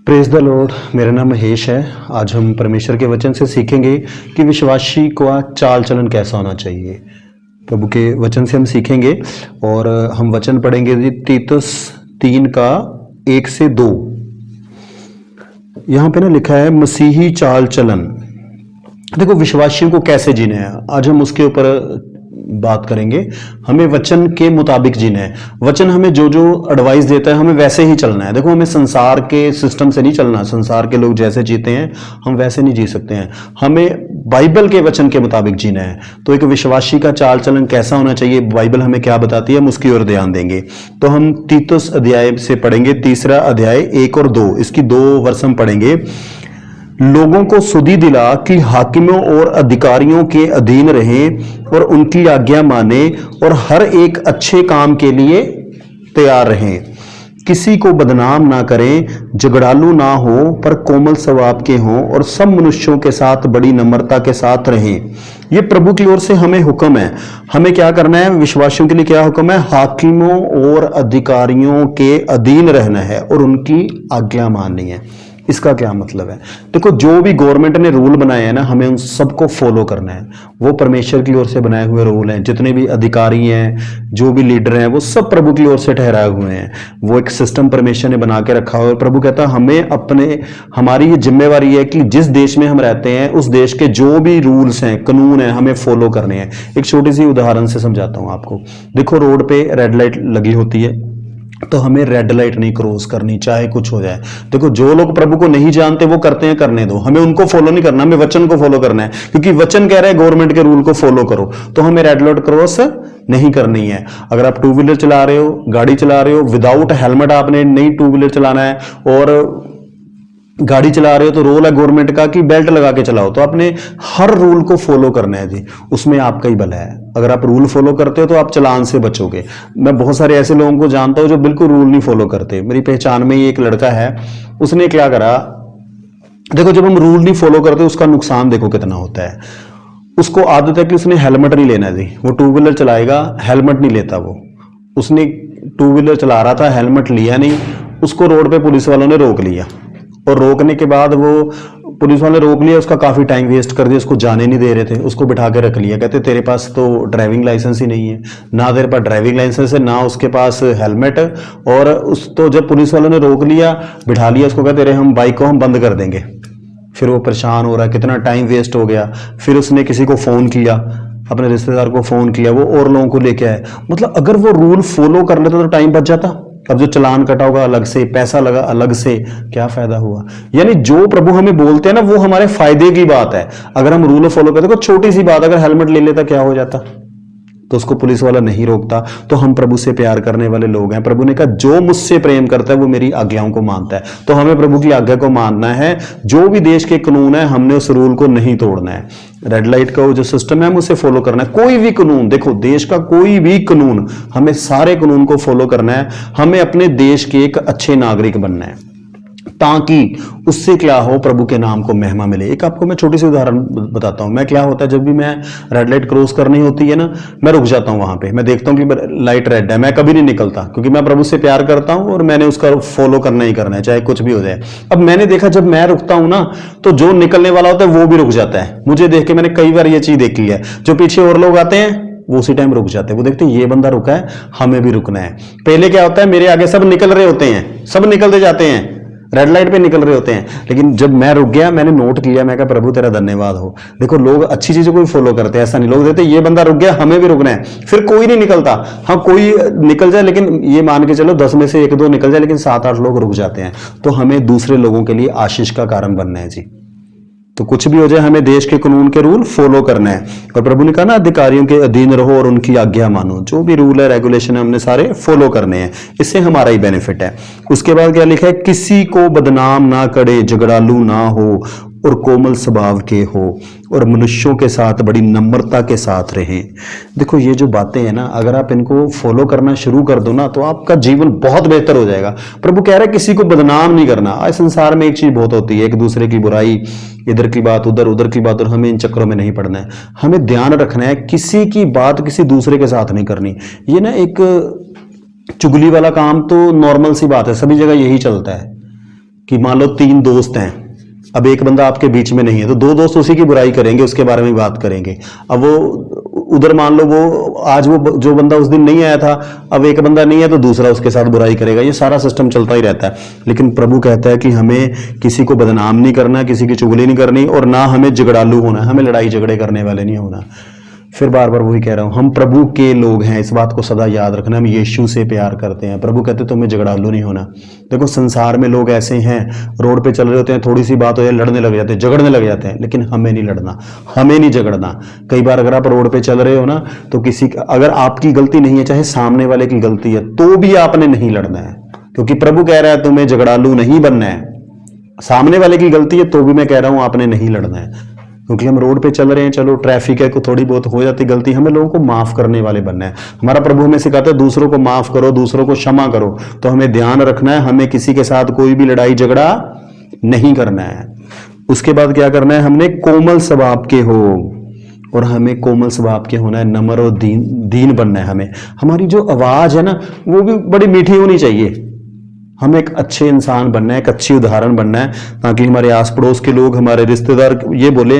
Praise the Lord. मेरा नाम महेश है। आज हम परमेश्वर के वचन से सीखेंगे कि विश्वासी का चाल चलन कैसा होना चाहिए। प्रभु के वचन से हम सीखेंगे और हम वचन पढ़ेंगे तीतुस 3 का 1 से 2। यहाँ पे ना लिखा है मसीही चाल चलन। देखो विश्वासियों को कैसे जीना है, आज हम उसके ऊपर बात करेंगे। हमें वचन के मुताबिक जीना है। वचन हमें जो जो एडवाइस देता है हमें वैसे ही चलना है। देखो हमें संसार के सिस्टम से नहीं चलना। संसार के लोग जैसे जीते हैं हम वैसे नहीं जी सकते हैं। हमें बाइबल के वचन के मुताबिक जीना है। तो एक विश्वासी का चाल चलन कैसा होना चाहिए, बाइबल हमें क्या बताती है, हम उसकी ओर ध्यान देंगे। तो हम तीतुस अध्याय से पढ़ेंगे, 3 अध्याय 1 और 2, इसकी 2 वर्ष हम पढ़ेंगे। लोगों को सुधि दिला कि हाकिमों और अधिकारियों के अधीन रहें और उनकी आज्ञा माने और हर एक अच्छे काम के लिए तैयार रहें। किसी को बदनाम ना करें, झगड़ालू ना हो पर कोमल स्वभाव के हों और सब मनुष्यों के साथ बड़ी नम्रता के साथ रहें। ये प्रभु की ओर से हमें हुक्म है। हमें क्या करना है, विश्वासियों के लिए क्या हुक्म है, हाकिमों और अधिकारियों के अधीन रहना है और उनकी आज्ञा माननी है। इसका क्या मतलब है, देखो जो भी गवर्नमेंट ने रूल बनाए हैं ना, हमें उन सबको फॉलो करना है। वो परमेश्वर की ओर से बनाए हुए रूल हैं। जितने भी अधिकारी हैं, जो भी लीडर हैं, वो सब प्रभु की ओर से ठहराए हुए हैं। वो एक सिस्टम परमेश्वर ने बना के रखा हुआ है। प्रभु कहता है हमें हमारी ये जिम्मेवारी है कि जिस देश में हम रहते हैं उस देश के जो भी रूल्स हैं, कानून हैं, हमें फॉलो करने हैं। एक छोटी सी उदाहरण से समझाता हूं आपको। देखो रोड पे रेड लाइट लगी होती है तो हमें रेड लाइट नहीं क्रॉस करनी, चाहे कुछ हो जाए। देखो जो लोग प्रभु को नहीं जानते वो करते हैं, करने दो। हमें उनको फॉलो नहीं करना, हमें वचन को फॉलो करना है, क्योंकि वचन कह रहा है गवर्नमेंट के रूल को फॉलो करो। तो हमें रेड लाइट क्रॉस नहीं करनी है। अगर आप 2 व्हीलर चला रहे हो, गाड़ी चला रहे हो, विदाउट हेलमेट आपने नहीं 2 व्हीलर चलाना है और गाड़ी चला रहे हो तो रूल है गवर्नमेंट का कि बेल्ट लगा के चलाओ। तो आपने हर रूल को फॉलो करना है जी, उसमें आपका ही भला है। अगर आप रूल फॉलो करते हो तो आप चालान से बचोगे। मैं बहुत सारे ऐसे लोगों को जानता हूं जो बिल्कुल रूल नहीं फॉलो करते। मेरी पहचान में ही एक लड़का है, उसने क्या करा, देखो जब हम रूल नहीं फॉलो करते उसका नुकसान देखो कितना होता है। उसको आदत है कि उसने हेलमेट नहीं लेना जी। वो 2 व्हीलर चलाएगा, हेलमेट नहीं लेता। वो उसने 2 व्हीलर चला रहा था, हेलमेट लिया नहीं, उसको रोड पे पुलिस वालों ने रोक लिया। और रोकने के बाद वो पुलिस वाले रोक लिया, उसका काफी टाइम वेस्ट कर दिया, उसको जाने नहीं दे रहे थे, उसको बिठा के रख लिया। कहते तेरे पास तो ड्राइविंग लाइसेंस ही नहीं है, ना तेरे पास ड्राइविंग लाइसेंस है, ना उसके पास हेलमेट। और उस तो जब पुलिस वालों ने रोक लिया, बिठा लिया उसको, कहते हम बाइक को हम बंद कर देंगे। फिर वो परेशान हो रहा है, कितना टाइम वेस्ट हो गया। फिर उसने किसी को फोन किया, अपने रिश्तेदार को फोन किया, वो और लोगों को लेके आए। मतलब अगर वो रूल फॉलो कर लेते तो टाइम बच जाता। अब जो चलान कटा होगा अलग से, पैसा लगा अलग से, क्या फायदा हुआ। यानी जो प्रभु हमें बोलते हैं ना वो हमारे फायदे की बात है। अगर हम रूल फॉलो करते, तो छोटी सी बात, अगर हेलमेट ले लेता क्या हो जाता, तो उसको पुलिस वाला नहीं रोकता। तो हम प्रभु से प्यार करने वाले लोग हैं। प्रभु ने कहा जो मुझसे प्रेम करता है वो मेरी आज्ञाओं को मानता है। तो हमें प्रभु की आज्ञा को मानना है। जो भी देश के कानून है हमने उस रूल को नहीं तोड़ना है। रेड लाइट का वो जो सिस्टम है हम उसे फॉलो करना है। कोई भी कानून, देखो देश का कोई भी कानून, हमें सारे कानून को फॉलो करना है। हमें अपने देश के एक अच्छे नागरिक बनना है, ताकि उससे क्या हो, प्रभु के नाम को महिमा मिले। एक आपको मैं छोटी सी उदाहरण बताता हूं। मैं क्या होता है, जब भी मैं रेड लाइट क्रॉस करनी होती है ना, मैं रुक जाता हूं वहां पे। मैं देखता हूं कि लाइट रेड है, मैं कभी नहीं निकलता, क्योंकि मैं प्रभु से प्यार करता हूं और मैंने उसका फॉलो करना ही करना है, चाहे कुछ भी हो जाए। अब मैंने देखा जब मैं रुकता हूं ना, तो जो निकलने वाला होता है वो भी रुक जाता है। मुझे देख के मैंने कई बार ये चीज देखी है। जो पीछे और लोग आते हैं वो उसी टाइम रुक जाते हैं। वो देखते हैं ये बंदा रुका है, हमें भी रुकना है। पहले क्या होता है, मेरे आगे सब निकल रहे होते हैं, सब निकलते जाते हैं, रेड लाइट पे निकल रहे होते हैं। लेकिन जब मैं रुक गया, मैंने नोट किया, मैं कहा प्रभु तेरा धन्यवाद हो। देखो लोग अच्छी चीजों को भी फॉलो करते हैं, ऐसा नहीं। लोग देते ये बंदा रुक गया, हमें भी रुकना है। फिर कोई नहीं निकलता। हाँ कोई निकल जाए, लेकिन ये मान के चलो 10 में से 1-2 निकल जाए, लेकिन 7-8 लोग रुक जाते हैं। तो हमें दूसरे लोगों के लिए आशीष का कारण बनना है जी। तो कुछ भी हो जाए हमें देश के कानून के रूल फॉलो करना है। और प्रभु ने कहा ना अधिकारियों के अधीन रहो और उनकी आज्ञा मानो। जो भी रूल है, रेगुलेशन है, हमने सारे फॉलो करने हैं। इससे हमारा ही बेनिफिट है। उसके बाद क्या लिखा है, किसी को बदनाम ना करे, झगड़ालू ना हो और कोमल स्वभाव के हो और मनुष्यों के साथ बड़ी नम्रता के साथ रहें। देखो ये जो बातें हैं ना, अगर आप इनको फॉलो करना शुरू कर दो ना, तो आपका जीवन बहुत बेहतर हो जाएगा। प्रभु कह रहा है किसी को बदनाम नहीं करना। आज संसार में एक चीज बहुत होती है, एक दूसरे की बुराई, इधर की बात उधर, उधर की बात, और हमें इन चक्करों में नहीं पड़ना है। हमें ध्यान रखना है किसी की बात किसी दूसरे के साथ नहीं करनी। ये ना एक चुगली वाला काम तो नॉर्मल सी बात है, सभी जगह यही चलता है। कि मान लो 3 दोस्त हैं, अब एक बंदा आपके बीच में नहीं है, तो 2 दोस्त उसी की बुराई करेंगे, उसके बारे में बात करेंगे। अब वो उधर मान लो वो आज वो जो बंदा उस दिन नहीं आया था, अब एक बंदा नहीं है तो दूसरा उसके साथ बुराई करेगा। ये सारा सिस्टम चलता ही रहता है। लेकिन प्रभु कहता है कि हमें किसी को बदनाम नहीं करना, किसी की चुगली नहीं करनी, और ना हमें झगड़ालू होना, हमें लड़ाई झगड़े करने वाले नहीं होना। फिर बार बार वही कह रहा हूं, हम प्रभु के लोग हैं, इस बात को सदा याद रखना। हम यीशु से प्यार करते हैं। प्रभु कहते तुम्हें झगड़ालू नहीं होना। देखो संसार में लोग ऐसे हैं, रोड पे चल रहे होते हैं, थोड़ी सी बात हो जाए लड़ने लग जाते हैं, झगड़ने लग जाते हैं। लेकिन हमें नहीं लड़ना, हमें नहीं झगड़ना। कई बार अगर आप रोड पे चल रहे हो ना, तो किसी अगर आपकी गलती नहीं है, चाहे सामने वाले की गलती है, तो भी आपने नहीं लड़ना है, क्योंकि प्रभु कह रहा है तुम्हें झगड़ालू नहीं बनना है। सामने वाले की गलती है तो भी मैं कह रहा हूं आपने नहीं लड़ना है, क्योंकि हम रोड पे चल रहे हैं। चलो ट्रैफिक है, को थोड़ी बहुत हो जाती गलती, हमें लोगों को माफ करने वाले बनना है। हमारा प्रभु हमें सिखाता है दूसरों को माफ करो, दूसरों को क्षमा करो। तो हमें ध्यान रखना है, हमें किसी के साथ कोई भी लड़ाई झगड़ा नहीं करना है। उसके बाद क्या करना है, हमने कोमल स्वभाव के हो, और हमें कोमल स्वभाव के होना है, नम्र और दीन बनना है। हमें हमारी जो आवाज है ना, वो भी बड़ी मीठी होनी चाहिए। हमें एक अच्छे इंसान बनना है, एक अच्छी उदाहरण बनना है, ताकि हमारे आस पड़ोस के लोग, हमारे रिश्तेदार ये बोले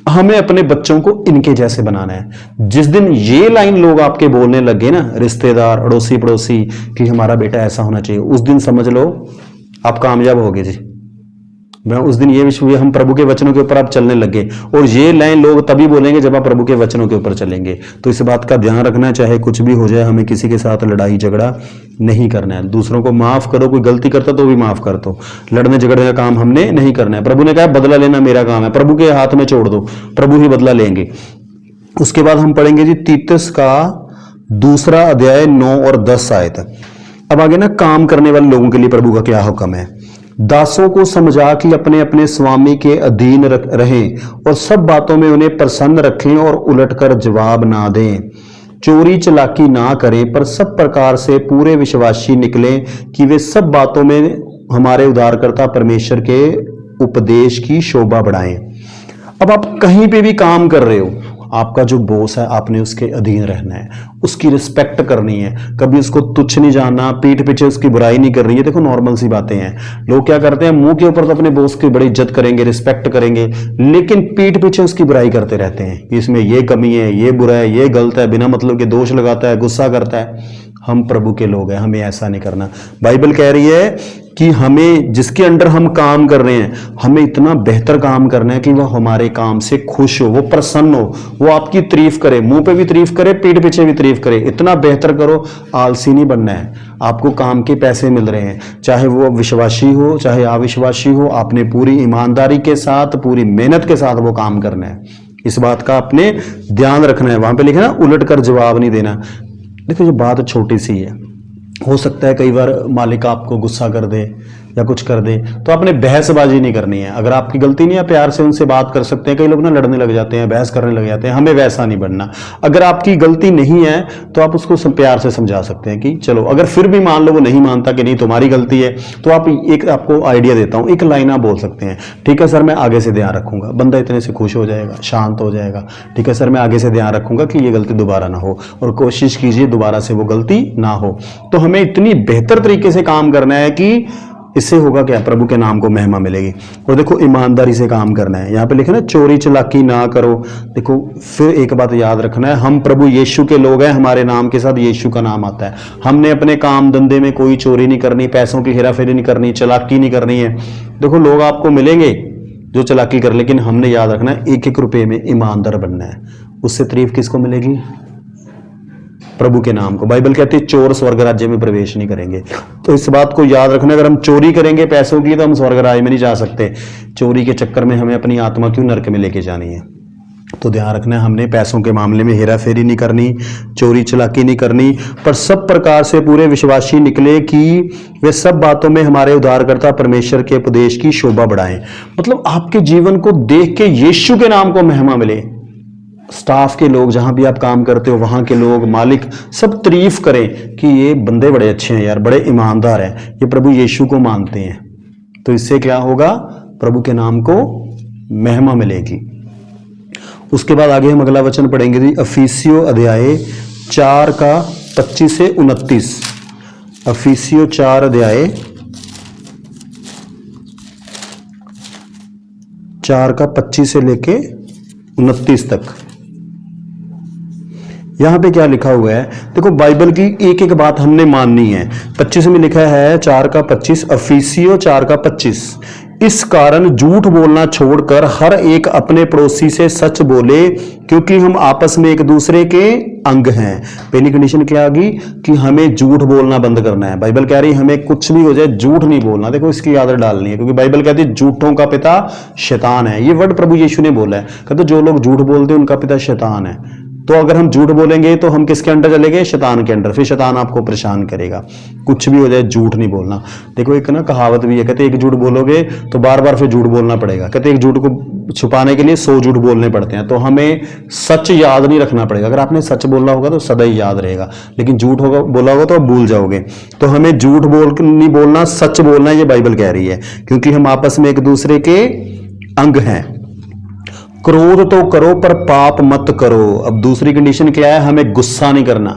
हमें अपने बच्चों को इनके जैसे बनाना है। जिस दिन ये लाइन लोग आपके बोलने लगे ना, रिश्तेदार, अड़ोसी पड़ोसी, कि हमारा बेटा ऐसा होना चाहिए, उस दिन समझ लो आप कामयाब होगे जी। मैं उस दिन ये विश्व हम प्रभु के वचनों के ऊपर आप चलने लगे, और ये लाइन लोग तभी बोलेंगे जब आप प्रभु के वचनों के ऊपर चलेंगे। तो इस बात का ध्यान रखना, चाहे कुछ भी हो जाए, हमें किसी के साथ लड़ाई झगड़ा नहीं करना है। दूसरों को माफ करो, कोई गलती करता तो भी माफ कर दो। लड़ने झगड़ने का काम हमने नहीं करना है। प्रभु ने कहा बदला लेना मेरा काम है, प्रभु के हाथ में छोड़ दो, प्रभु ही बदला लेंगे। उसके बाद हम पढ़ेंगे जी तीतुस का 2 अध्याय 9 और 10 आयत। अब आगे ना काम करने वाले लोगों के लिए प्रभु का क्या हुक्म है। दासों को समझा कि अपने अपने स्वामी के अधीन रहें, और सब बातों में उन्हें प्रसन्न रखें, और उलटकर जवाब ना दें। चोरी चलाकी ना करें, पर सब प्रकार से पूरे विश्वासी निकलें, कि वे सब बातों में हमारे उद्धारकर्ता परमेश्वर के उपदेश की शोभा बढ़ाएं। अब आप कहीं पे भी काम कर रहे हो, आपका जो बॉस है आपने उसके अधीन रहना है, उसकी रिस्पेक्ट करनी है, कभी उसको तुच्छ नहीं जानना, पीठ पीछे उसकी बुराई नहीं करनी है। देखो नॉर्मल सी बातें हैं, लोग क्या करते हैं, मुंह के ऊपर तो अपने बॉस की बड़ी इज्जत करेंगे, रिस्पेक्ट करेंगे, लेकिन पीठ पीछे उसकी बुराई करते रहते हैं, इसमें ये कमी है, ये बुरा है, ये गलत है, बिना मतलब के दोष लगाता है, गुस्सा करता है। हम प्रभु के लोग हैं, हमें ऐसा नहीं करना। बाइबल कह रही है कि हमें जिसके अंडर हम काम कर रहे हैं, हमें इतना बेहतर काम करना है कि वह हमारे काम से खुश हो, वो प्रसन्न हो, वो आपकी तारीफ करे, मुंह पे भी तारीफ करे, पीठ पीछे भी तारीफ करे। इतना बेहतर करो, आलसी नहीं बनना है। आपको काम के पैसे मिल रहे हैं, चाहे वो विश्वासी हो चाहे अविश्वासी हो, आपने पूरी ईमानदारी के साथ, पूरी मेहनत के साथ वो काम करना है। इस बात का आपने ध्यान रखना है। वहां पे लिखा ना उलट कर जवाब नहीं देना। देखो ये बात छोटी सी है, हो सकता है कई बार मालिक आपको गुस्सा कर दे या कुछ कर दे, तो आपने बहसबाजी नहीं करनी है। अगर आपकी गलती नहीं है, प्यार से उनसे बात कर सकते हैं। कई लोग ना लड़ने लग जाते हैं, बहस करने लग जाते हैं, हमें वैसा नहीं बनना। अगर आपकी गलती नहीं है तो आप उसको प्यार से समझा सकते हैं कि चलो, अगर फिर भी मान लो वो नहीं मानता कि नहीं तुम्हारी गलती है, तो आप एक आपको आइडिया देता हूं, एक लाइन आप बोल सकते हैं, ठीक है सर मैं आगे से ध्यान रखूंगा। बंदा इतने से खुश हो जाएगा, शांत हो जाएगा। ठीक है सर मैं आगे से ध्यान रखूंगा कि ये गलती दोबारा ना हो, और कोशिश कीजिए दोबारा से वो गलती ना हो। तो हमें इतनी बेहतर तरीके से काम करना है कि इससे होगा क्या, प्रभु के नाम को महिमा मिलेगी। और देखो ईमानदारी से काम करना है। यहाँ पे लिखा ना चोरी चलाकी ना करो। देखो फिर एक बात याद रखना है, हम प्रभु यीशु के लोग हैं, हमारे नाम के साथ यीशु का नाम आता है। हमने अपने काम धंधे में कोई चोरी नहीं करनी, पैसों की हेराफेरी नहीं करनी, चलाकी नहीं करनी है। देखो लोग आपको मिलेंगे जो चलाकी कर, लेकिन हमने याद रखना है 1-1 रुपये में ईमानदार बनना है। उससे तारीफ किसको मिलेगी, प्रभु के नाम को। बाइबल कहती है चोर स्वर्ग राज्य में प्रवेश नहीं करेंगे। तो इस बात को याद रखना, अगर हम चोरी करेंगे पैसों की तो हम स्वर्ग राज्य में नहीं जा सकते। चोरी के चक्कर में हमें अपनी आत्मा क्यों नरक में लेके जानी है। तो ध्यान रखना है, हमने पैसों के मामले में हेरा फेरी नहीं करनी, चोरी चलाकी नहीं करनी, पर सब प्रकार से पूरे विश्वासी निकले कि वे सब बातों में हमारे उद्धारकर्ता परमेश्वर के उपदेश की शोभा बढ़ाएं। मतलब आपके जीवन को देख के यीशु के नाम को महिमा मिले। स्टाफ के लोग, जहां भी आप काम करते हो वहां के लोग, मालिक सब तारीफ करें कि ये बंदे बड़े अच्छे हैं यार, बड़े ईमानदार हैं, ये प्रभु यीशु को मानते हैं। तो इससे क्या होगा, प्रभु के नाम को महिमा मिलेगी। उसके बाद आगे हम अगला वचन पढ़ेंगे जी, इफिसियों अध्याय 4 का 25 से 29। इफिसियों 4 अध्याय 4 का 25 से लेके 29 तक। यहां पे क्या लिखा हुआ है, देखो बाइबल की एक एक बात हमने माननी है। 25 में लिखा है 4 का 25, अफिसियो 4 का 25, इस कारण झूठ बोलना छोड़कर हर एक अपने पड़ोसी से सच बोले, क्योंकि हम आपस में एक दूसरे के अंग हैं। पहली कंडीशन क्या आ गई कि हमें झूठ बोलना बंद करना है। बाइबल कह रही है हमें कुछ भी हो जाए झूठ नहीं बोलना। देखो इसकी आदत डालनी है, क्योंकि बाइबल कहती है झूठों का पिता शैतान है। ये वर्ड प्रभु यीशु ने बोला है, कहते जो लोग झूठ बोलते हैं उनका पिता शैतान है। तो अगर हम झूठ बोलेंगे तो हम किसके अंडर चले गए, शैतान के अंडर। फिर शैतान आपको परेशान करेगा। कुछ भी हो जाए झूठ नहीं बोलना। देखो एक ना कहावत भी है, कहते एक झूठ बोलोगे तो बार बार फिर झूठ बोलना पड़ेगा। कहते एक झूठ को छुपाने के लिए 100 झूठ बोलने पड़ते हैं। तो हमें सच याद नहीं रखना पड़ेगा। अगर आपने सच बोलना होगा तो सदा ही याद रहेगा, लेकिन झूठ होगा बोला होगा तो आप भूल जाओगे। तो हमें झूठ नहीं बोलना, सच बोलना, ये बाइबल कह रही है, क्योंकि हम आपस में एक दूसरे के अंग हैं। क्रोध तो करो पर पाप मत करो। अब दूसरी कंडीशन क्या है, हमें गुस्सा नहीं करना।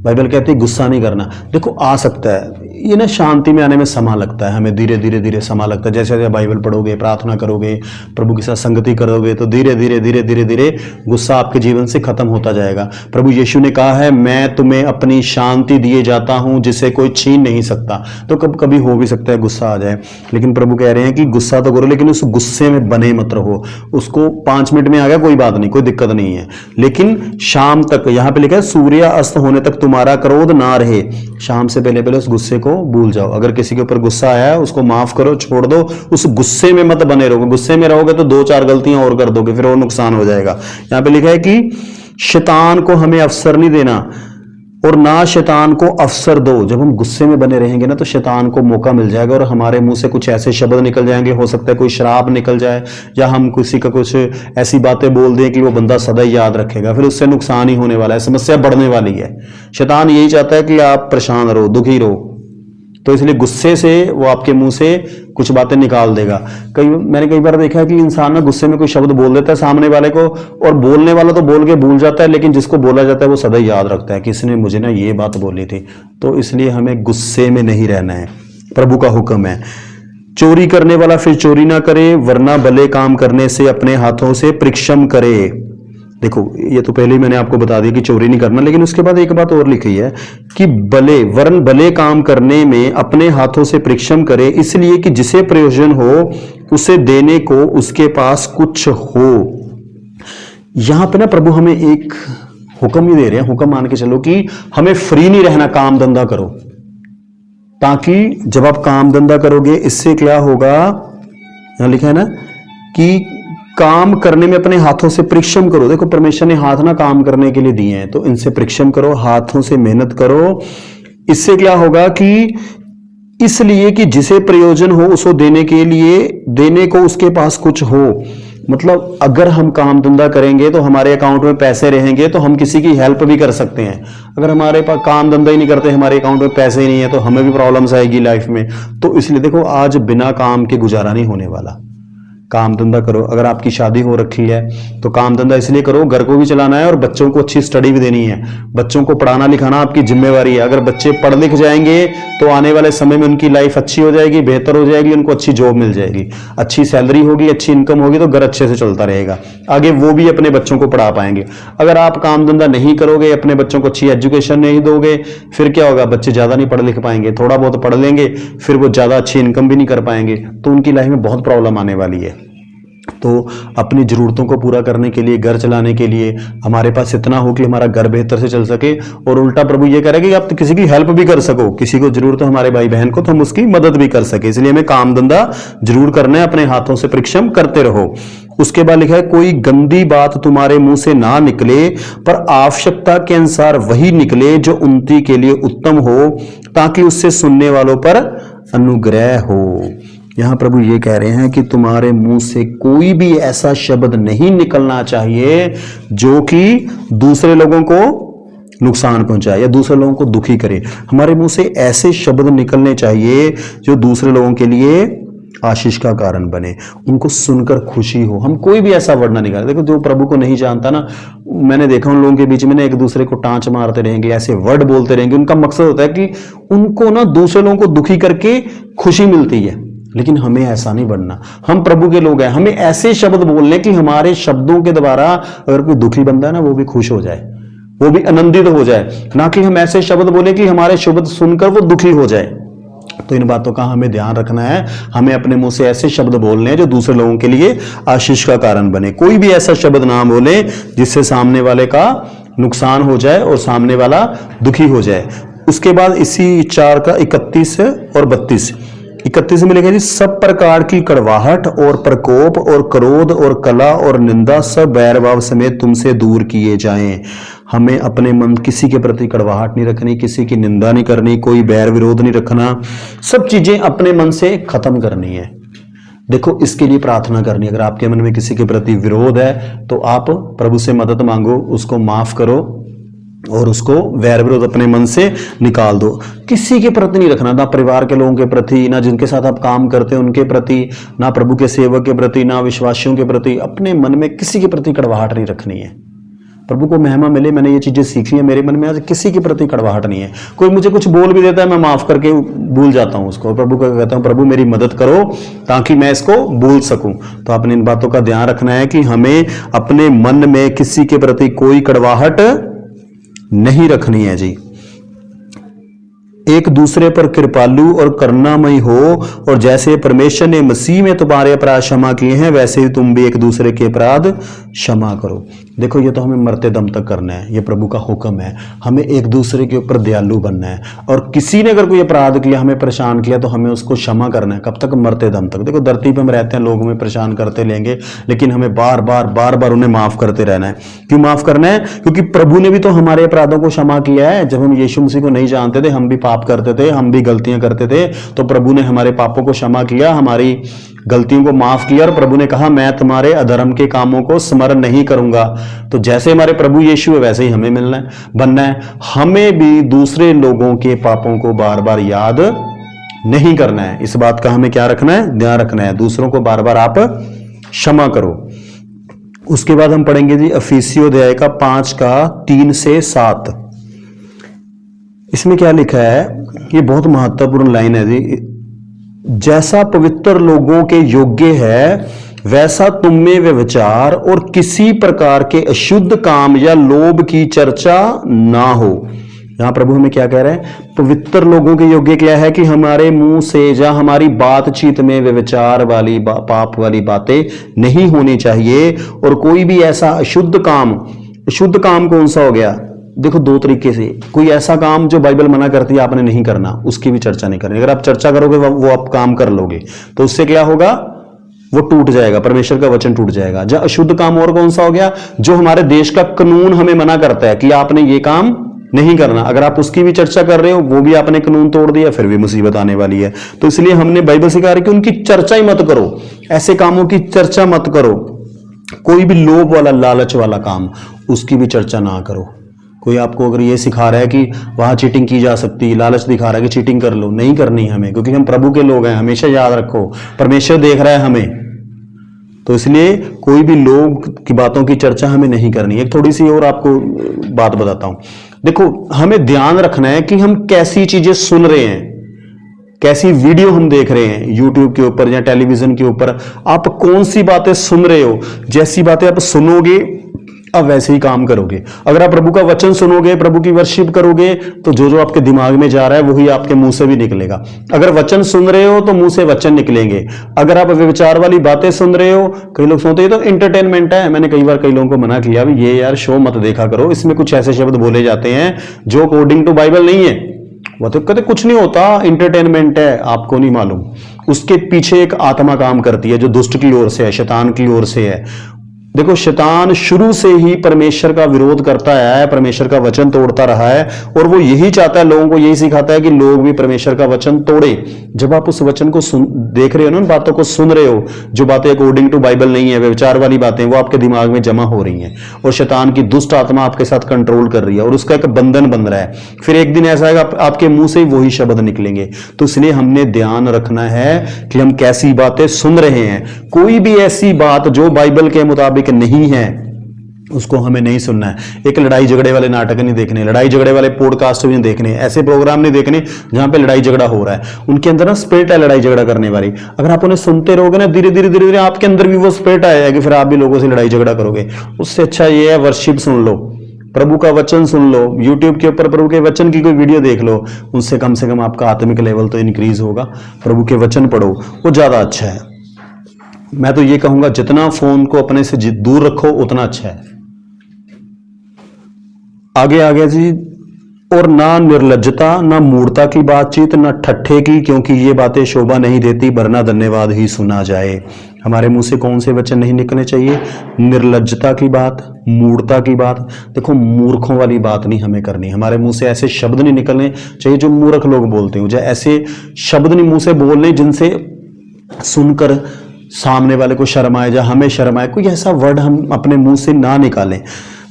बाइबल कहती है गुस्सा नहीं करना। देखो आ सकता है ये ना, शांति में आने में समय लगता है, हमें धीरे धीरे धीरे समय लगता है। जैसे जैसे बाइबल पढ़ोगे, प्रार्थना करोगे, प्रभु के साथ संगति करोगे, तो धीरे धीरे धीरे धीरे धीरे गुस्सा आपके जीवन से खत्म होता जाएगा। प्रभु यीशु ने कहा है मैं तुम्हें अपनी शांति दिए जाता हूं जिसे कोई छीन नहीं सकता। तो कभी कभी हो भी सकता है गुस्सा आ जाए, लेकिन प्रभु कह रहे हैं कि गुस्सा तो करो, लेकिन उस गुस्से में बने मत रहो। उसको 5 मिनट में आ गया कोई बात नहीं, कोई दिक्कत नहीं है, लेकिन शाम तक, यहां पे लिखा है सूर्य अस्त होने तक तुम्हारा क्रोध ना रहे। शाम से पहले पहले उस गुस्से को भूल जाओ। अगर किसी के ऊपर गुस्सा आया है उसको माफ करो, छोड़ दो। उस गुस्से में मत बने रहोगे। गुस्से में रहोगे तो 2-4 गलतियां और कर दोगे, फिर और नुकसान हो जाएगा। यहां पे लिखा है कि शैतान को हमें अवसर नहीं देना और ना शैतान को अवसर दो। जब हम गुस्से में बने रहेंगे ना तो शैतान को मौका मिल जाएगा और हमारे मुंह से कुछ ऐसे शब्द निकल जाएंगे, हो सकता है कोई शराब निकल जाए, या हम किसी का कुछ ऐसी बातें बोल दें कि वो बंदा सदा ही याद रखेगा। फिर उससे नुकसान ही होने वाला है, समस्या बढ़ने वाली है। शैतान यही चाहता है कि आप परेशान रहो, दुखी रहो। तो इसलिए गुस्से से वो आपके मुंह से कुछ बातें निकाल देगा। मैंने कई बार देखा है कि इंसान ना गुस्से में कोई शब्द बोल देता है सामने वाले को, और बोलने वाला तो बोल के भूल जाता है, लेकिन जिसको बोला जाता है वो सदा याद रखता है कि इसने मुझे ना ये बात बोली थी। तो इसलिए हमें गुस्से में नहीं रहना है, प्रभु का हुक्म है। चोरी करने वाला फिर चोरी ना करे, वरना भले काम करने से अपने हाथों से परिश्रम करे। देखो ये तो पहले ही मैंने आपको बता दिया कि चोरी नहीं करना, लेकिन उसके बाद एक बात और लिखी है कि भले काम करने में अपने हाथों से परिश्रम करे, इसलिए कि जिसे प्रयोजन हो उसे देने को उसके पास कुछ हो। यहां पे ना प्रभु हमें एक हुक्म ही दे रहे हैं, हुक्म मान के चलो कि हमें फ्री नहीं रहना, काम धंधा करो। ताकि जब आप काम धंधा करोगे इससे क्या होगा, यहां लिखा है ना कि काम करने में अपने हाथों से परिश्रम करो। देखो परमेश्वर ने हाथ ना काम करने के लिए दिए हैं, तो इनसे परिश्रम करो, हाथों से मेहनत करो। इससे क्या होगा कि इसलिए कि जिसे प्रयोजन हो उसको देने के लिए, देने को उसके पास कुछ हो। मतलब अगर हम काम धंधा करेंगे तो हमारे अकाउंट में पैसे रहेंगे, तो हम किसी की हेल्प भी कर सकते हैं। अगर हमारे पास काम धंधा ही नहीं करते, हमारे अकाउंट में पैसे ही नहीं है, तो हमें भी प्रॉब्लम्स आएगी लाइफ में। तो इसलिए देखो आज बिना काम के गुजारा नहीं होने वाला। काम धंधा करो। अगर आपकी शादी हो रखी है तो काम धंधा इसलिए करो, घर को भी चलाना है और बच्चों को अच्छी स्टडी भी देनी है। बच्चों को पढ़ाना लिखाना आपकी जिम्मेवारी है। अगर बच्चे पढ़ लिख जाएंगे तो आने वाले समय में उनकी लाइफ अच्छी हो जाएगी, बेहतर हो जाएगी, उनको अच्छी जॉब मिल जाएगी, अच्छी सैलरी होगी, अच्छी इनकम होगी, तो घर अच्छे से चलता रहेगा। आगे वो भी अपने बच्चों को पढ़ा पाएंगे। अगर आप काम धंधा नहीं करोगे, अपने बच्चों को अच्छी एजुकेशन नहीं दोगे, फिर क्या होगा, बच्चे ज्यादा नहीं पढ़ लिख पाएंगे। थोड़ा बहुत पढ़ लेंगे, फिर वो ज्यादा अच्छी इनकम भी नहीं कर पाएंगे, तो उनकी लाइफ में बहुत प्रॉब्लम आने वाली है। तो अपनी जरूरतों को पूरा करने के लिए, घर चलाने के लिए हमारे पास इतना हो कि हमारा घर बेहतर से चल सके। और उल्टा प्रभु ये करेगा कि आप तो किसी की हेल्प भी कर सको, किसी को जरूरत हो हमारे भाई बहन को, तो हम उसकी मदद भी कर सके। इसलिए हमें काम धंधा जरूर करना है, अपने हाथों से परिश्रम करते रहो। उसके बाद लिखा है कोई गंदी बात तुम्हारे मुंह से ना निकले, पर आवश्यकता के अनुसार वही निकले जो उन्नति के लिए उत्तम हो, ताकि उससे सुनने वालों पर अनुग्रह हो। यहां प्रभु ये कह रहे हैं कि तुम्हारे मुंह से कोई भी ऐसा शब्द नहीं निकलना चाहिए जो कि दूसरे लोगों को नुकसान पहुंचाए या दूसरे लोगों को दुखी करे। हमारे मुंह से ऐसे शब्द निकलने चाहिए जो दूसरे लोगों के लिए आशीष का कारण बने, उनको सुनकर खुशी हो। हम कोई भी ऐसा वर्ड ना निकाले। देखो जो प्रभु को नहीं जानता ना, मैंने देखा उन लोगों के बीच में ना एक दूसरे को टांच मारते रहेंगे, ऐसे वर्ड बोलते रहेंगे। उनका मकसद होता है कि उनको ना दूसरे लोगों को दुखी करके खुशी मिलती है। लेकिन हमें ऐसा नहीं बनना। हम प्रभु के लोग हैं, हमें ऐसे शब्द बोलने कि हमारे शब्दों के द्वारा अगर कोई दुखी बंदा है ना, वो भी खुश हो जाए, वो भी आनंदित हो जाए, ना कि हम ऐसे शब्द बोले कि हमारे शब्द सुनकर वो दुखी हो जाए। तो इन बातों का हमें ध्यान रखना है। हमें अपने मुंह से ऐसे शब्द बोलने हैं जो दूसरे लोगों के लिए आशीष का कारण बने। कोई भी ऐसा शब्द ना बोले जिससे सामने वाले का नुकसान हो जाए और सामने वाला दुखी हो जाए। उसके बाद इसी 4 का 31 और 31 में लिखा जी, सब प्रकार की कड़वाहट और प्रकोप और क्रोध और कला और निंदा सब बैर भाव समेत तुमसे दूर किए जाएं। हमें अपने मन किसी के प्रति कड़वाहट नहीं रखनी, किसी की निंदा नहीं करनी, कोई बैर विरोध नहीं रखना, सब चीजें अपने मन से खत्म करनी है। देखो, इसके लिए प्रार्थना करनी है। अगर आपके मन में किसी के प्रति विरोध है तो आप प्रभु से मदद मांगो, उसको माफ करो और उसको वैर विरोध अपने मन से निकाल दो। किसी के प्रति नहीं रखना, ना परिवार के लोगों के प्रति, ना जिनके साथ आप काम करते हैं उनके प्रति, ना प्रभु के सेवक के प्रति, ना विश्वासियों के प्रति। अपने मन में किसी के प्रति कड़वाहट नहीं रखनी है। प्रभु को महिमा मिले, मैंने ये चीजें सीखी है, मेरे मन में आज किसी के प्रति कड़वाहट नहीं है। कोई मुझे कुछ बोल भी देता है, मैं माफ करके भूल जाता हूं उसको। प्रभु को कहता हूं, प्रभु मेरी मदद करो ताकि मैं इसको भूल सकूं। तो आपने इन बातों का ध्यान रखना है कि हमें अपने मन में किसी के प्रति कोई कड़वाहट नहीं रखनी है जी। एक दूसरे पर कृपालु और करुणामयी हो, और जैसे परमेश्वर ने मसीह में तुम्हारे अपराध क्षमा किए हैं वैसे ही तुम भी एक दूसरे के अपराध क्षमा करो। देखो, ये तो हमें मरते दम तक करना है, ये प्रभु का हुक्म है। हमें एक दूसरे के ऊपर दयालु बनना है, और किसी ने अगर कोई अपराध किया, हमें परेशान किया, तो हमें उसको क्षमा करना है। कब तक? मरते दम तक। देखो, धरती पे हम रहते हैं, लोग हमें परेशान करते लेंगे, लेकिन हमें बार बार उन्हें माफ करते रहना है। क्यों माफ करना है? क्योंकि प्रभु ने भी तो हमारे अपराधों को क्षमा किया है। जब हम यीशु मसीह को नहीं जानते थे, हम भी पाप करते थे, हम भी गलतियां करते थे, तो प्रभु ने हमारे पापों को क्षमा किया, हमारी गलतियों को माफ किया, और प्रभु ने कहा, मैं तुम्हारे अधर्म के कामों को स्मरण नहीं करूंगा। तो जैसे हमारे प्रभु यीशु है, वैसे ही हमें बनना है। हमें भी दूसरे लोगों के पापों को बार बार याद नहीं करना है। इस बात का हमें क्या रखना है? ध्यान रखना है। दूसरों को बार बार आप क्षमा करो। उसके बाद हम पढ़ेंगे जी इफिसियों अध्याय का 5 का 3 से 7। इसमें क्या लिखा है? ये बहुत महत्वपूर्ण लाइन है जी। जैसा पवित्र लोगों के योग्य है, वैसा तुम में व्यभिचार और किसी प्रकार के अशुद्ध काम या लोभ की चर्चा ना हो। यहां प्रभु हमें क्या कह रहे हैं? पवित्र लोगों के योग्य क्या है? कि हमारे मुंह से या हमारी बातचीत में व्यभिचार वाली पाप वाली बातें नहीं होनी चाहिए, और कोई भी ऐसा अशुद्ध काम कौन सा हो गया? देखो, 2 तरीके से। कोई ऐसा काम जो बाइबल मना करती है आपने नहीं करना, उसकी भी चर्चा नहीं करनी। अगर आप चर्चा करोगे वो आप काम कर लोगे, तो उससे क्या होगा? वो टूट जाएगा, परमेश्वर का वचन टूट जाएगा। जो अशुद्ध काम और कौन सा हो गया? जो हमारे देश का कानून हमें मना करता है कि आपने ये काम नहीं करना, अगर आप उसकी भी चर्चा कर रहे हो, वो भी आपने कानून तोड़ दिया, फिर भी मुसीबत आने वाली है। तो इसलिए हमने बाइबल सिखा रही कि उनकी चर्चा ही मत करो, ऐसे कामों की चर्चा मत करो। कोई भी लोभ वाला, लालच वाला काम, उसकी भी चर्चा ना करो। कोई आपको अगर ये सिखा रहा है कि वहां चीटिंग की जा सकती है, लालच दिखा रहा है कि चीटिंग कर लो, नहीं करनी हमें, क्योंकि हम प्रभु के लोग हैं। हमेशा याद रखो, परमेश्वर देख रहा है हमें। तो इसलिए कोई भी लोग की बातों की चर्चा हमें नहीं करनी है। थोड़ी सी और आपको बात बताता हूं। देखो, हमें ध्यान रखना है कि हम कैसी चीजें सुन रहे हैं, कैसी वीडियो हम देख रहे हैं, यूट्यूब के ऊपर या टेलीविजन के ऊपर। आप कौन सी बातें सुन रहे हो? जैसी बातें आप सुनोगे, अब वैसे ही काम करोगे। अगर आप प्रभु का वचन सुनोगे, प्रभु की वर्शिप करोगे, तो जो आपके दिमाग में जा रहा है वही आपके मुंह से भी निकलेगा। अगर वचन सुन रहे हो तो मुंह से वचन निकलेंगे। अगर आप व्यभिचार वाली बातें सुन रहे हो, कई लोग सुनते हैं तो एंटरटेनमेंट है। मैंने कई बार कई लोगों को मना किया, ये यार शो मत देखा करो, इसमें कुछ ऐसे शब्द बोले जाते हैं जो अकॉर्डिंग टू बाइबल नहीं है। वो तो कहते कुछ नहीं होता, एंटरटेनमेंट है, आपको नहीं मालूम। उसके पीछे एक आत्मा काम करती है जो दुष्ट की ओर से है, शैतान की ओर से है। देखो, शैतान शुरू से ही परमेश्वर का विरोध करता है, परमेश्वर का वचन तोड़ता रहा है, और वो यही चाहता है, लोगों को यही सिखाता है कि लोग भी परमेश्वर का वचन तोड़े। जब आप उस वचन को देख रहे हो ना, उन बातों को सुन रहे हो, जो बातें अकॉर्डिंग टू बाइबल नहीं है, व्यभिचार वाली बातें, वो आपके दिमाग में जमा हो रही हैं, और शैतान की दुष्ट आत्मा आपके साथ कंट्रोल कर रही है, और उसका एक बंधन बन रहा है। फिर एक दिन ऐसा है आपके मुंह से ही वही शब्द निकलेंगे। तो इसलिए हमने ध्यान रखना है कि हम कैसी बातें सुन रहे हैं। कोई भी ऐसी बात जो बाइबल के मुताबिक नहीं है, उसको हमें नहीं सुनना है। एक लड़ाई झगड़े वाले नाटक नहीं देखने, लड़ाई झगड़े वाले पॉडकास्ट भी नहीं देखने, ऐसे प्रोग्राम नहीं देखने जहां पे लड़ाई झगड़ा हो रहा है। उनके अंदर ना स्पिरिट है लड़ाई झगड़ा करने वाली। अगर आप उन्हें सुनते रहोगे ना, धीरे धीरे धीरे धीरे आपके अंदर भी वो स्पिरिट आएगा कि फिर आप भी लोगों से लड़ाई झगड़ा करोगे। उससे अच्छा ये है वर्शिप सुन लो, प्रभु का वचन सुन लो, यूट्यूब के ऊपर प्रभु के वचन की कोई वीडियो देख लो, उनसे कम से कम आपका आत्मिक लेवल तो इंक्रीज होगा। प्रभु के वचन पढ़ो, वो ज्यादा अच्छा है। मैं तो ये कहूंगा जितना फोन को अपने से दूर रखो उतना अच्छा है। आगे आ गया जी, और ना निर्लज्जता, ना मूर्ता की बातचीत, ना ठट्ठे की, क्योंकि ये बातें शोभा नहीं देती, वरना धन्यवाद ही सुना जाए। हमारे मुंह से कौन से वचन नहीं निकलने चाहिए? निर्लज्जता की बात, मूर्ता की बात। देखो मूर्खों वाली बात नहीं हमें करनी। हमारे मुंह से ऐसे शब्द नहीं निकलने चाहिए जो मूर्ख लोग बोलते हो, चाहे ऐसे शब्द नहीं मुंह से बोलने जिनसे सुनकर सामने वाले को शर्म आए या हमें शर्म आए। कोई ऐसा वर्ड हम अपने मुंह से ना निकालें।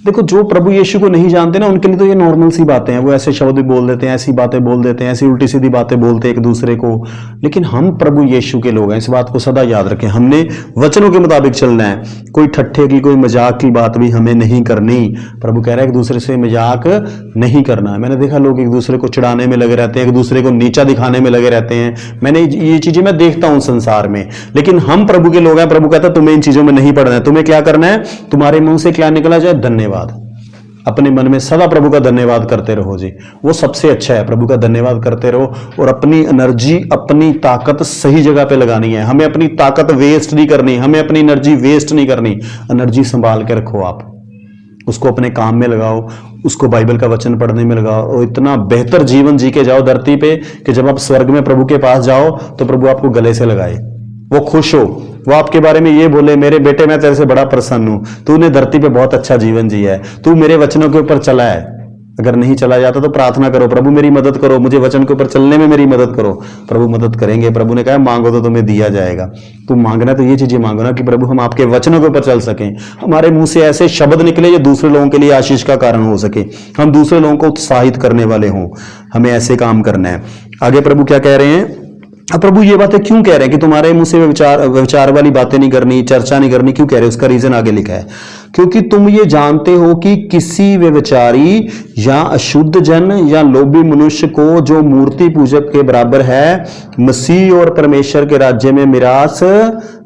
देखो जो प्रभु यीशु को नहीं जानते ना, उनके लिए तो ये नॉर्मल सी बातें हैं, वो ऐसे शब्द भी बोल देते हैं, ऐसी बातें बोल देते हैं, ऐसी उल्टी सीधी बातें बोलते हैं एक दूसरे को। लेकिन हम प्रभु यीशु के लोग हैं, इस बात को सदा याद रखें। हमने वचनों के मुताबिक चलना है। कोई ठट्ठे की, कोई मजाक की बात भी हमें नहीं करनी। प्रभु कह रहा है एक दूसरे से मजाक नहीं करना है। मैंने देखा लोग एक दूसरे को चिढ़ाने में लगे रहते हैं, एक दूसरे को नीचा दिखाने में लगे रहते हैं। मैंने ये चीजें मैं देखता हूं संसार में। लेकिन हम प्रभु के लोग हैं। प्रभु कहता है तुम्हें इन चीजों में नहीं पड़ना है। तुम्हें क्या करना है? तुम्हारे मुंह से क्या निकला जाए? धन्यवाद। अपने मन में सदा प्रभु का धन्यवाद करते रहो जी, वो सबसे अच्छा है। प्रभु का धन्यवाद करते रहो और अपनी एनर्जी, अपनी ताकत सही जगह पे लगानी है। हमें अपनी ताकत वेस्ट नहीं करनी, हमें अपनी एनर्जी वेस्ट नहीं करनी। एनर्जी संभाल के रखो, आप उसको अपने काम में लगाओ, उसको बाइबल का वचन पढ़ने में लगाओ और इतना बेहतर जीवन जी के जाओ धरती पे कि जब आप स्वर्ग में प्रभु के पास जाओ तो प्रभु आपको गले से लगाए, वो खुश हो, वो आपके बारे में ये बोले मेरे बेटे मैं तेरे से बड़ा प्रसन्न हूं, तूने धरती पे बहुत अच्छा जीवन जिया है, तू मेरे वचनों के ऊपर चला है। अगर नहीं चला जाता तो प्रार्थना करो, प्रभु मेरी मदद करो, मुझे वचन के ऊपर चलने में मेरी मदद करो। प्रभु मदद करेंगे। प्रभु ने कहा मांगो तो तुम्हें दिया जाएगा। तुम मांगना तो ये चीजें मांगो ना कि प्रभु हम आपके वचनों के ऊपर चल सकें, हमारे मुंह से ऐसे शब्द निकले जो दूसरे लोगों के लिए आशीष का कारण हो सके, हम दूसरे लोगों को उत्साहित करने वाले हों। हमें ऐसे काम करना है। आगे प्रभु क्या कह रहे हैं? अब प्रभु ये बातें क्यों कह रहे हैं कि तुम्हारे मुंह से व्यभिचार वाली बातें नहीं करनी, चर्चा नहीं करनी? क्यों कह रहे हैं? उसका रीजन आगे लिखा है, क्योंकि तुम ये जानते हो कि किसी व्यभिचारी या अशुद्ध जन या लोभी मनुष्य को जो मूर्ति पूजक के बराबर है, मसीह और परमेश्वर के राज्य में मिरास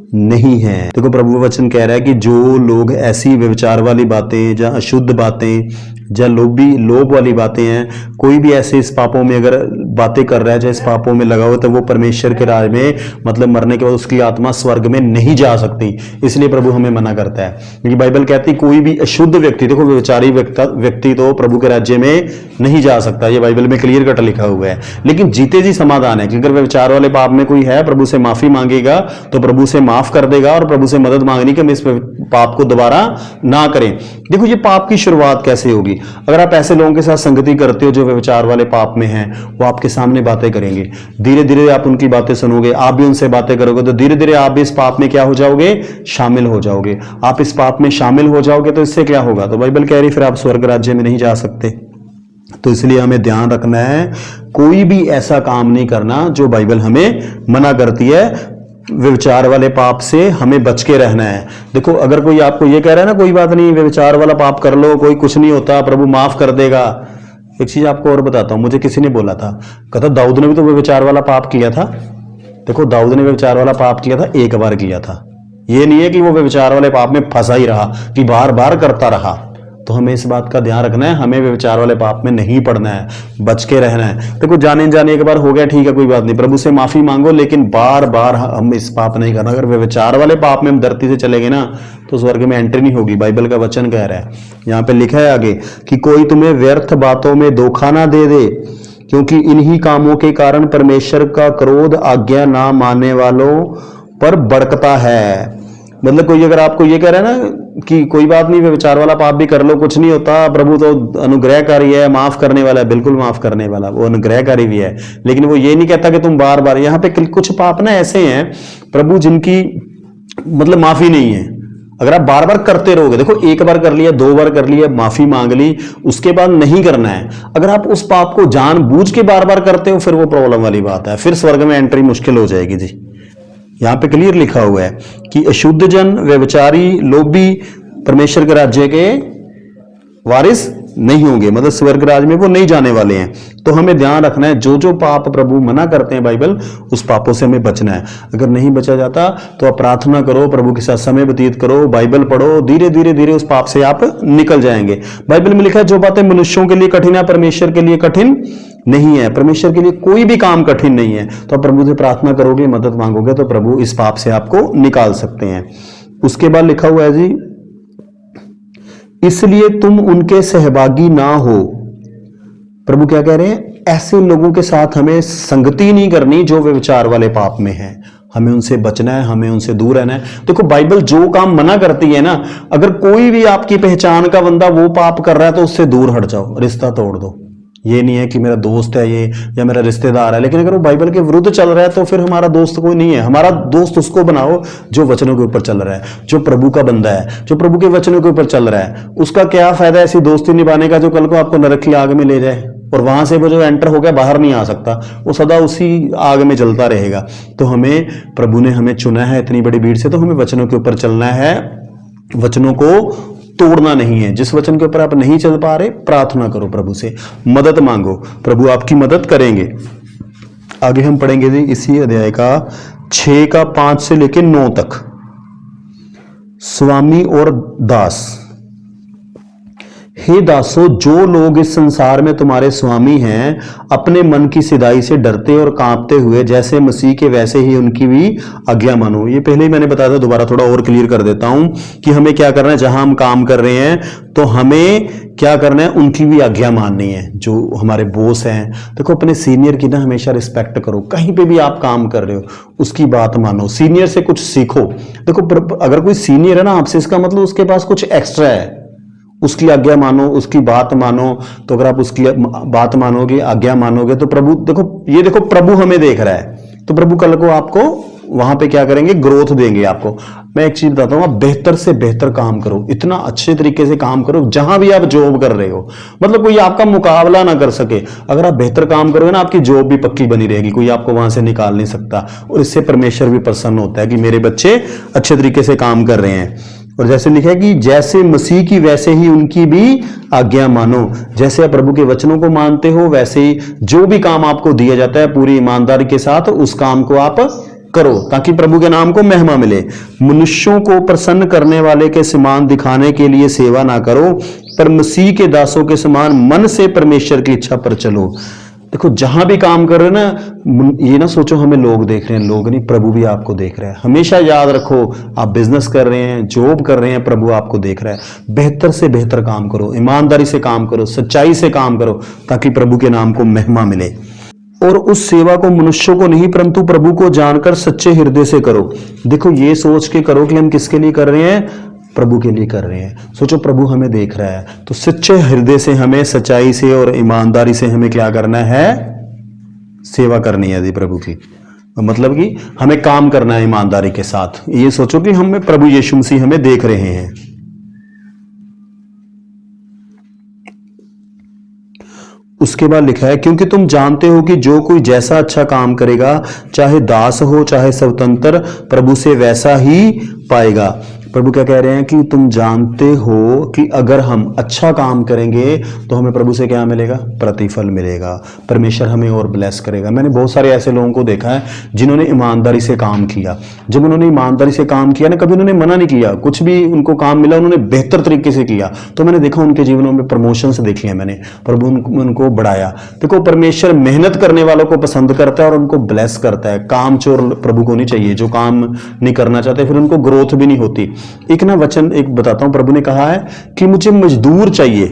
नहीं है। देखो प्रभु वचन कह रहा है कि जो लोग ऐसी व्यभिचार वाली बातें या अशुद्ध बातें या लोभ वाली बातें हैं, कोई भी ऐसे इस पापों में अगर बातें कर रहा है या इस पापों में लगा हुआ, तो वो परमेश्वर के राज में, मतलब मरने के बाद उसकी आत्मा स्वर्ग में नहीं जा सकती। इसलिए प्रभु हमें मना करता है, क्योंकि बाइबल कहती है कोई भी अशुद्ध व्यक्ति, देखो व्यभिचारी व्यक्ति तो प्रभु के राज्य में नहीं जा सकता, ये बाइबल में क्लियर कट लिखा हुआ है। लेकिन जीते जी समाधान है कि अगर व्यभिचार वाले पाप में कोई है, प्रभु से माफी मांगेगा तो प्रभु से माफ कर देगा, और प्रभु से मदद मांगनी कि हम इस पाप को दोबारा ना करें। देखो ये पाप की शुरुआत कैसे होगी? अगर आप ऐसे लोगों के साथ संगति करते हो जो व्यभिचार वाले पाप में हैं, वो आपके सामने बातें करेंगे, धीरे धीरे आप उनकी बातें सुनोगे, आप भी उनसे बातें करोगे, तो धीरे धीरे आप भी इस पाप में क्या हो जाओगे? शामिल हो जाओगे। आप इस पाप में शामिल हो जाओगे तो इससे क्या होगा? तो बाइबल कह रही फिर आप स्वर्ग राज्य में नहीं जा सकते। तो इसलिए हमें ध्यान रखना है, कोई भी ऐसा काम नहीं करना जो बाइबल हमें मना करती है। व्यभिचार वाले पाप से हमें बच के रहना है। देखो अगर कोई आपको ये कह रहा है ना कोई बात नहीं, व्यभिचार वाला पाप कर लो, कोई कुछ नहीं होता, प्रभु माफ कर देगा। एक चीज आपको और बताता हूं, मुझे किसी ने बोला था, कहता दाऊद ने भी तो व्यभिचार वाला पाप किया था। देखो दाऊद ने व्यभिचार वाला पाप किया था, एक बार किया था, ये नहीं है कि वो व्यभिचार वाले पाप में फंसा ही रहा, कि बार बार करता रहा। तो हमें इस बात का ध्यान रखना है, हमें व्यभिचार वाले पाप में नहीं पड़ना है, बच के रहना है। देखो जाने एक बार हो गया, ठीक है, कोई बात नहीं, प्रभु से माफी मांगो, लेकिन बार बार हम इस पाप नहीं करना। अगर व्यभिचार वाले पाप में हम धरती से चले गए ना, तो स्वर्ग में एंट्री नहीं होगी। बाइबल का वचन कह रहा है, यहाँ पे लिखा है आगे कि कोई तुम्हें व्यर्थ बातों में धोखा ना दे दे, क्योंकि इन्हीं कामों के कारण परमेश्वर का क्रोध आज्ञा ना मानने वालों पर भड़कता है। मतलब कोई अगर आपको ये कह रहा है ना कि कोई बात नहीं, व्यभिचार वाला पाप भी कर लो, कुछ नहीं होता, प्रभु तो अनुग्रहकारी है, माफ करने वाला है, बिल्कुल माफ करने वाला, वो अनुग्रहकारी भी है, लेकिन वो ये नहीं कहता कि तुम बार बार। यहाँ पे कुछ पाप ना ऐसे हैं प्रभु जिनकी मतलब माफी नहीं है। अगर आप बार बार करते रहोगे, देखो एक बार कर लिया, दो बार कर लिया, माफी मांग ली, उसके बाद नहीं करना है। अगर आप उस पाप को जानबूझ के बार बार करते हो, फिर वो प्रॉब्लम वाली बात है, फिर स्वर्ग में एंट्री मुश्किल हो जाएगी जी। यहाँ पे क्लियर लिखा हुआ है कि अशुद्ध जन, व्यभिचारी, लोभी, परमेश्वर के राज्य के वारिस नहीं होंगे, मतलब स्वर्ग राज में वो नहीं जाने वाले हैं। तो हमें ध्यान रखना है, जो जो पाप प्रभु मना करते हैं बाइबल, उस पापों से हमें बचना है। अगर नहीं बचा जाता तो आप प्रार्थना करो, प्रभु के साथ समय व्यतीत करो, बाइबल पढ़ो, धीरे धीरे धीरे उस पाप से आप निकल जाएंगे। बाइबल में लिखा है जो बातें मनुष्यों के लिए कठिन है, परमेश्वर के लिए कठिन नहीं है। परमेश्वर के लिए कोई भी काम कठिन नहीं है। तो आप प्रभु से प्रार्थना करोगे, मदद मांगोगे, तो प्रभु इस पाप से आपको निकाल सकते हैं। उसके बाद लिखा हुआ है जी, इसलिए तुम उनके सहभागी ना हो। प्रभु क्या कह रहे हैं? ऐसे लोगों के साथ हमें संगति नहीं करनी जो वे विचार वाले पाप में हैं। हमें उनसे बचना है, हमें उनसे दूर रहना है। देखो बाइबल जो काम मना करती है ना, अगर कोई भी आपकी पहचान का बंदा वो पाप कर रहा है तो उससे दूर हट जाओ, रिश्ता तोड़ दो। ये नहीं है कि मेरा दोस्त है ये या मेरा रिश्तेदार है, लेकिन अगर वो बाइबल के विरुद्ध चल रहा है तो फिर हमारा दोस्त कोई नहीं है। हमारा दोस्त उसको बनाओ जो वचनों के ऊपर चल रहा है, जो प्रभु का बंदा है, जो प्रभु के वचनों के ऊपर चल रहा है। उसका क्या फायदा ऐसी दोस्ती निभाने का जो कल को आपको नरक की आग में ले जाए, और वहां से वो जो एंटर हो गया बाहर नहीं आ सकता, वो सदा उसी आग में जलता रहेगा। तो हमें प्रभु ने हमें चुना है इतनी बड़ी भीड़ से, तो हमें वचनों के ऊपर चलना है, वचनों को तोड़ना नहीं है। जिस वचन के ऊपर आप नहीं चल पा रहे, प्रार्थना करो, प्रभु से मदद मांगो, प्रभु आपकी मदद करेंगे। आगे हम पढ़ेंगे जी इसी अध्याय का 6 का 5 से लेकर 9 तक। स्वामी और दास। हे दासों, जो लोग इस संसार में तुम्हारे स्वामी हैं, अपने मन की सिधाई से डरते और कांपते हुए जैसे मसीह के वैसे ही उनकी भी आज्ञा मानो। ये पहले ही मैंने बताया था, दोबारा थोड़ा और क्लियर कर देता हूं कि हमें क्या करना है। जहां हम काम कर रहे हैं तो हमें क्या करना है, उनकी भी आज्ञा माननी है। जो हमारे बॉस हैं, देखो अपने सीनियर की ना हमेशा रिस्पेक्ट करो। कहीं पे भी आप काम कर रहे हो उसकी बात मानो, सीनियर से कुछ सीखो। देखो अगर कोई सीनियर है ना आपसे, इसका मतलब उसके पास कुछ एक्स्ट्रा है, उसकी आज्ञा मानो, उसकी बात मानो। तो अगर आप उसकी बात मानोगे, आज्ञा मानोगे, तो प्रभु देखो प्रभु हमें देख रहा है, तो प्रभु कल को आपको वहां पे क्या करेंगे, ग्रोथ देंगे आपको। मैं एक चीज बताता हूं, आप बेहतर से बेहतर काम करो, इतना अच्छे तरीके से काम करो जहां भी आप जॉब कर रहे हो, मतलब कोई आपका मुकाबला ना कर सके। अगर आप बेहतर काम करोगे ना, आपकी जॉब भी पक्की बनी रहेगी, कोई आपको वहां से निकाल नहीं सकता। और इससे परमेश्वर भी प्रसन्न होता है कि मेरे बच्चे अच्छे तरीके से काम कर रहे हैं। और जैसे लिखा है कि जैसे मसीह की वैसे ही उनकी भी आज्ञा मानो। जैसे आप प्रभु के वचनों को मानते हो, वैसे ही जो भी काम आपको दिया जाता है पूरी ईमानदारी के साथ उस काम को आप करो, ताकि प्रभु के नाम को महिमा मिले। मनुष्यों को प्रसन्न करने वाले के समान दिखाने के लिए सेवा ना करो, पर मसीह के दासों के समान मन से परमेश्वर की इच्छा पर चलो। देखो जहां भी काम कर रहे हो ना, ये ना सोचो हमें लोग देख रहे हैं, लोग नहीं, प्रभु भी आपको देख रहा है। हमेशा याद रखो, आप बिजनेस कर रहे हैं, जॉब कर रहे हैं, प्रभु आपको देख रहा है। बेहतर से बेहतर काम करो, ईमानदारी से काम करो, सच्चाई से काम करो, ताकि प्रभु के नाम को महिमा मिले। और उस सेवा को मनुष्यों को नहीं परंतु प्रभु को जानकर सच्चे हृदय से करो। देखो ये सोच के करो कि हम किसके लिए कर रहे हैं, प्रभु के लिए कर रहे हैं। सोचो प्रभु हमें देख रहा है, तो सच्चे हृदय से हमें, सच्चाई से और ईमानदारी से हमें क्या करना है, सेवा करनी है यदि प्रभु की, मतलब कि हमें काम करना है ईमानदारी के साथ। ये सोचो कि हमें प्रभु यीशु मसीह हमें देख रहे हैं। उसके बाद लिखा है, क्योंकि तुम जानते हो कि जो कोई जैसा अच्छा काम करेगा, चाहे दास हो चाहे स्वतंत्र, प्रभु से वैसा ही पाएगा। प्रभु क्या कह रहे हैं कि तुम जानते हो कि अगर हम अच्छा काम करेंगे तो हमें प्रभु से क्या मिलेगा, प्रतिफल मिलेगा, परमेश्वर हमें और ब्लेस करेगा। मैंने बहुत सारे ऐसे लोगों को देखा है जिन्होंने ईमानदारी से काम किया। जब उन्होंने ईमानदारी से काम किया ना, कभी उन्होंने मना नहीं किया, कुछ भी उनको काम मिला उन्होंने बेहतर तरीके से किया, तो मैंने देखा उनके जीवनों में प्रमोशंस देखी है मैंने, प्रभु उनको बढ़ाया। देखो परमेश्वर मेहनत करने वालों को पसंद करता है और उनको ब्लेस करता है। काम चोर प्रभु को नहीं चाहिए, जो काम नहीं करना चाहते फिर उनको ग्रोथ भी नहीं होती। एक ना वचन एक बताता हूं, प्रभु ने कहा है कि मुझे मजदूर चाहिए।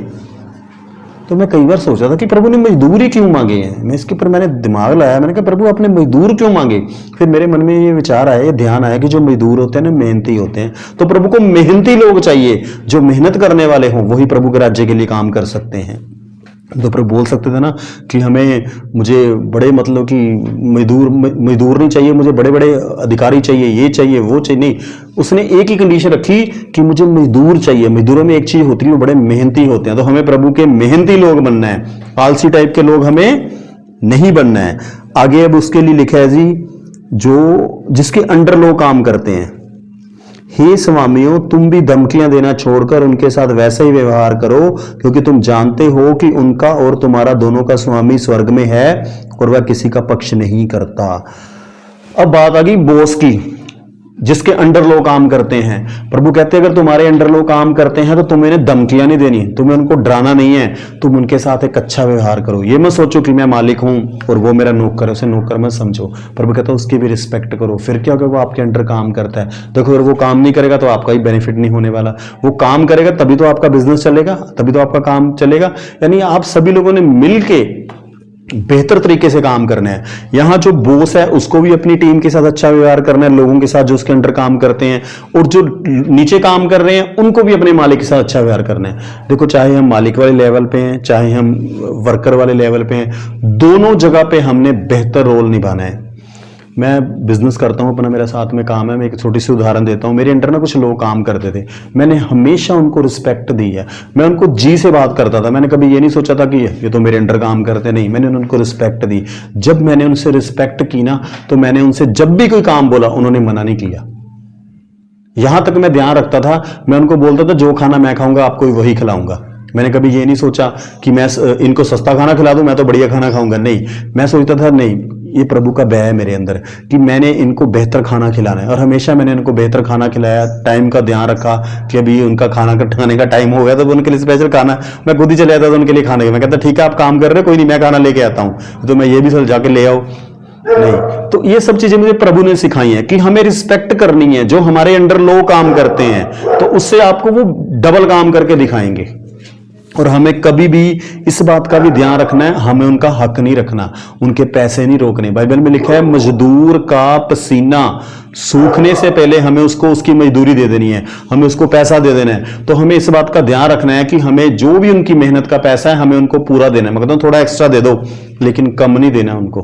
तो मैं कई बार सोचा था कि प्रभु ने मजदूर ही क्यों मांगे हैं। मैं इसके ऊपर मैंने दिमाग लगाया, मैंने कहा प्रभु आपने मजदूर क्यों मांगे। फिर मेरे मन में ये विचार आया, ये ध्यान आया कि जो मजदूर होते हैं ना मेहनती होते हैं, तो प्रभु को मेहनती लोग चाहिए, जो मेहनत करने वाले हों, वही प्रभु के राज्य के लिए काम कर सकते हैं। तो प्रभु बोल सकते थे ना कि मुझे बड़े मतलब कि मजदूर नहीं चाहिए, मुझे बड़े बड़े अधिकारी चाहिए, ये चाहिए वो चाहिए, नहीं, उसने एक ही कंडीशन रखी कि मुझे मजदूर चाहिए। मजदूरों में एक चीज होती है, वो बड़े मेहनती होते हैं। तो हमें प्रभु के मेहनती लोग बनना है, आलसी टाइप के लोग हमें नहीं बनना है। आगे अब उसके लिए लिखा है जी, जो जिसके अंडर लोग काम करते हैं। हे स्वामियों, तुम भी धमकियां देना छोड़कर उनके साथ वैसा ही व्यवहार करो, क्योंकि तुम जानते हो कि उनका और तुम्हारा दोनों का स्वामी स्वर्ग में है और वह किसी का पक्ष नहीं करता। अब बात आ गई बॉस की, जिसके अंडर लोग काम करते हैं। प्रभु कहते हैं अगर तुम्हारे अंडर लोग काम करते हैं तो तुम्हें इन्हें धमकियां नहीं देनी, तुम्हें उनको डराना नहीं है, तुम उनके साथ एक अच्छा व्यवहार करो। ये मत सोचो कि मैं मालिक हूं और वो मेरा नौकर है, उसे नौकर मत समझो। प्रभु कहता है उसकी भी रिस्पेक्ट करो। फिर क्या होगा, वो आपके अंडर काम करता है। देखो अगर वो काम नहीं करेगा तो आपका ही बेनिफिट नहीं होने वाला, वो काम करेगा तभी तो आपका बिजनेस चलेगा, तभी तो आपका काम चलेगा। यानी आप सभी लोगों ने मिलके बेहतर तरीके से काम करना है। यहां जो बॉस है उसको भी अपनी टीम के साथ अच्छा व्यवहार करना है, लोगों के साथ जो उसके अंडर काम करते हैं, और जो नीचे काम कर रहे हैं उनको भी अपने मालिक के साथ अच्छा व्यवहार करना है। देखो चाहे हम मालिक वाले लेवल पे हैं, चाहे हम वर्कर वाले लेवल पे हैं, दोनों जगह पे हमने बेहतर रोल निभाना है। मैं बिजनेस करता हूं अपना, मेरा साथ में काम है। मैं एक छोटी सी उदाहरण देता हूं। मेरे अंडर ना कुछ लोग काम करते थे, मैंने हमेशा उनको रिस्पेक्ट दी है। मैं उनको जी से बात करता था, मैंने कभी ये नहीं सोचा था कि ये तो मेरे अंडर काम करते नहीं। मैंने उनको रिस्पेक्ट दी। जब मैंने उनसे रिस्पेक्ट की ना, तो मैंने उनसे जब भी कोई काम बोला उन्होंने मना नहीं किया। यहां तक मैं ध्यान रखता था, मैं उनको बोलता था जो खाना मैं खाऊंगा आपको वही खिलाऊंगा। मैंने कभी ये नहीं सोचा कि मैं इनको सस्ता खाना खिला दूं, मैं तो बढ़िया खाना खाऊंगा। नहीं, मैं सोचता था नहीं, ये प्रभु का भय है मेरे अंदर कि मैंने इनको बेहतर खाना खिलाना है। और हमेशा मैंने इनको बेहतर खाना खिलाया, टाइम का ध्यान रखा कि अभी उनका खाना खाने का टाइम हो गया तो उनके लिए स्पेशल खाना मैं खुद ही चले जाता था उनके लिए खाने। मैं कहता ठीक है आप काम कर रहे हो, कोई नहीं, मैं खाना लेके आता हूं, तो मैं ये भी चल जाके ले आओ। नहीं, तो ये सब चीजें मुझे प्रभु ने सिखाई हैं कि हमें रिस्पेक्ट करनी है। जो हमारे अंडर लो काम करते हैं तो उससे आपको वो डबल काम करके दिखाएंगे। और हमें कभी भी इस बात का भी ध्यान रखना है, हमें उनका हक नहीं रखना, उनके पैसे नहीं रोकने। बाइबल में लिखा है मजदूर का पसीना सूखने से पहले हमें उसको उसकी मजदूरी दे देनी है, हमें उसको पैसा दे देना है। तो हमें इस बात का ध्यान रखना है कि हमें जो भी उनकी मेहनत का पैसा है हमें उनको पूरा देना है। मतलब थोड़ा एक्स्ट्रा दे दो लेकिन कम नहीं देना उनको,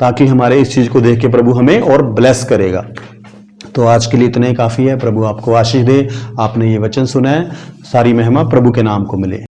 ताकि हमारे इस चीज को देख के प्रभु हमें और ब्लेस करेगा। तो आज के लिए इतना ही काफी है। प्रभु आपको आशीष दे। आपने ये वचन सुना है, सारी महिमा प्रभु के नाम को मिले।